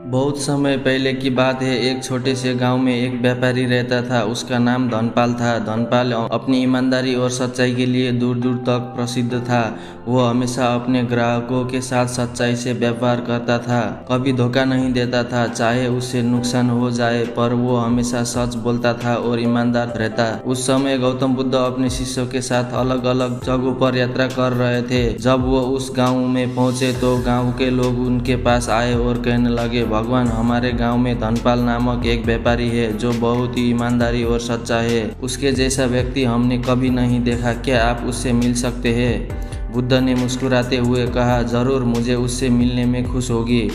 बहुत समय पहले की बात है। एक छोटे से गांव में एक व्यापारी रहता था। उसका नाम धनपाल था। धनपाल अपनी ईमानदारी और सच्चाई के लिए दूर दूर तक प्रसिद्ध था। वो हमेशा अपने ग्राहकों के साथ सच्चाई से व्यापार करता था, कभी धोखा नहीं देता था, चाहे उससे नुकसान हो जाए, पर वो हमेशा सच बोलता था और ईमानदार रहता। उस समय गौतम बुद्ध अपने शिष्यों के साथ अलग अलग जगहों पर यात्रा कर रहे थे। जब वो उस गाँव में पहुंचे तो गाँव के लोग उनके पास आए और कहने लगे, भगवान, हमारे गांव में धनपाल नामक एक व्यापारी है जो बहुत ही ईमानदारी और सच्चा है। उसके जैसा व्यक्ति हमने कभी नहीं देखा। क्या आप उससे मिल सकते हैं? बुद्ध ने मुस्कुराते हुए कहा, जरूर, मुझे उससे मिलने में खुश होगी।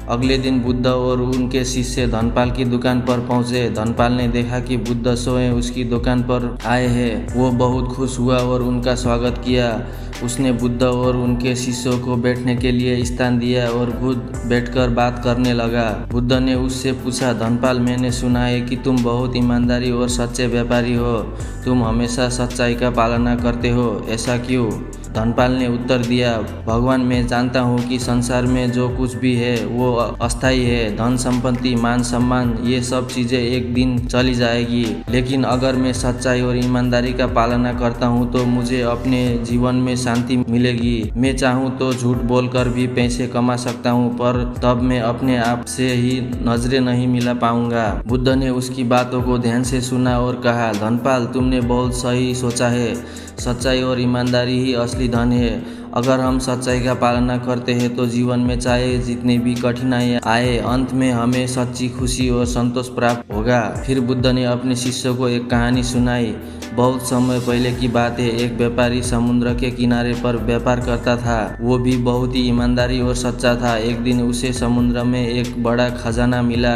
अगले दिन बुद्ध और उनके शिष्य धनपाल की दुकान पर पहुंचे। धनपाल ने देखा कि बुद्ध स्वयं उसकी दुकान पर आए हैं। वो बहुत खुश हुआ और उनका स्वागत किया। उसने बुद्ध और उनके शिष्यों को बैठने के लिए स्थान दिया और खुद बैठकर बात करने लगा। बुद्ध ने उससे पूछा, धनपाल, मैंने सुना है कि तुम बहुत ईमानदारी और सच्चे व्यापारी हो। तुम हमेशा सच्चाई का पालना करते हो, ऐसा क्यों? धनपाल ने उत्तर दिया, भगवान, मैं जानता हूँ कि संसार में जो कुछ भी है वो अस्थायी है। धन संपत्ति, मान सम्मान, ये सब चीजें एक दिन चली जाएगी, लेकिन अगर मैं सच्चाई और ईमानदारी का पालना करता हूँ तो मुझे अपने जीवन में शांति मिलेगी। मैं चाहूँ तो झूठ बोलकर भी पैसे कमा सकता हूँ, पर तब मैं अपने आप से ही नजरें नहीं मिला पाऊंगा। बुद्ध ने उसकी बातों को ध्यान से सुना और कहा, धनपाल, तुमने बहुत सही सोचा है। सच्चाई और ईमानदारी ही असली धन है। अगर हम सच्चाई का पालना करते हैं तो जीवन में चाहे जितनी भी कठिनाई आए, अंत में हमें सच्ची खुशी और संतोष प्राप्त होगा। फिर बुद्ध ने अपने शिष्यों को एक कहानी सुनाई। बहुत समय पहले की बात है। एक व्यापारी समुद्र के किनारे पर व्यापार करता था। वो भी बहुत ही ईमानदारी और सच्चा था। एक दिन उसे समुद्र में एक बड़ा खजाना मिला।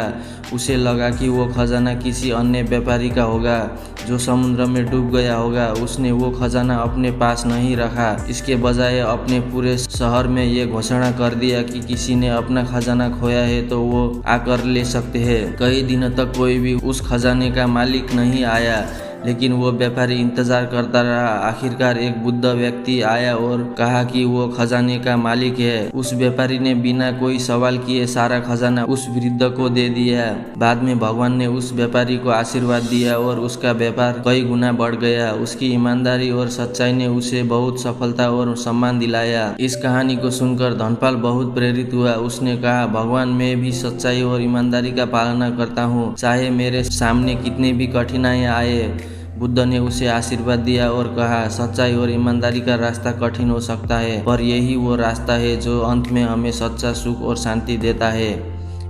उसे लगा कि वो खजाना किसी अन्य व्यापारी का होगा जो समुद्र में डूब गया होगा। उसने वो खजाना अपने पास नहीं रखा। इसके बजाय अपने पूरे शहर में ये घोषणा कर दिया कि किसी ने अपना खजाना खोया है तो वो आकर ले सकते हैं। कई दिनों तक कोई भी उस खजाने का मालिक नहीं आया, लेकिन वो व्यापारी इंतजार करता रहा। आखिरकार एक बुद्ध व्यक्ति आया और कहा कि वो खजाने का मालिक है। उस व्यापारी ने बिना कोई सवाल किए सारा खजाना उस वृद्ध को दे दिया। बाद में भगवान ने उस व्यापारी को आशीर्वाद दिया और उसका व्यापार कई गुना बढ़ गया। उसकी ईमानदारी और सच्चाई ने उसे बहुत सफलता और सम्मान दिलाया। इस कहानी को सुनकर धनपाल बहुत प्रेरित हुआ। उसने कहा, भगवान, मैं भी सच्चाई और ईमानदारी का पालना करता हूँ, चाहे मेरे सामने कितनी भी कठिनाई आए। बुद्ध ने उसे आशीर्वाद दिया और कहा, सच्चाई और ईमानदारी का रास्ता कठिन हो सकता है, पर यही वो रास्ता है जो अंत में हमें सच्चा सुख और शांति देता है।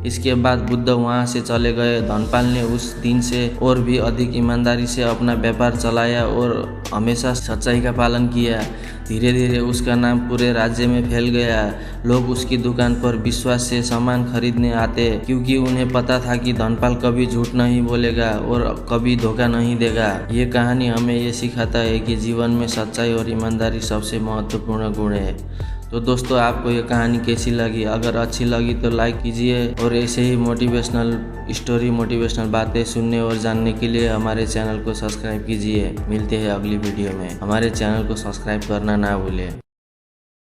इसके बाद बुद्ध वहाँ से चले गए। धनपाल ने उस दिन से और भी अधिक ईमानदारी से अपना व्यापार चलाया और हमेशा सच्चाई का पालन किया। धीरे धीरे उसका नाम पूरे राज्य में फैल गया। लोग उसकी दुकान पर विश्वास से सामान खरीदने आते, क्योंकि उन्हें पता था कि धनपाल कभी झूठ नहीं बोलेगा और कभी धोखा नहीं देगा। ये कहानी हमें ये सिखाता है कि जीवन में सच्चाई और ईमानदारी सबसे महत्वपूर्ण गुण है। तो दोस्तों, आपको ये कहानी कैसी लगी? अगर अच्छी लगी तो लाइक कीजिए और ऐसे ही मोटिवेशनल स्टोरी, मोटिवेशनल बातें सुनने और जानने के लिए हमारे चैनल को सब्सक्राइब कीजिए। मिलते हैं अगली वीडियो में। हमारे चैनल को सब्सक्राइब करना ना भूलें।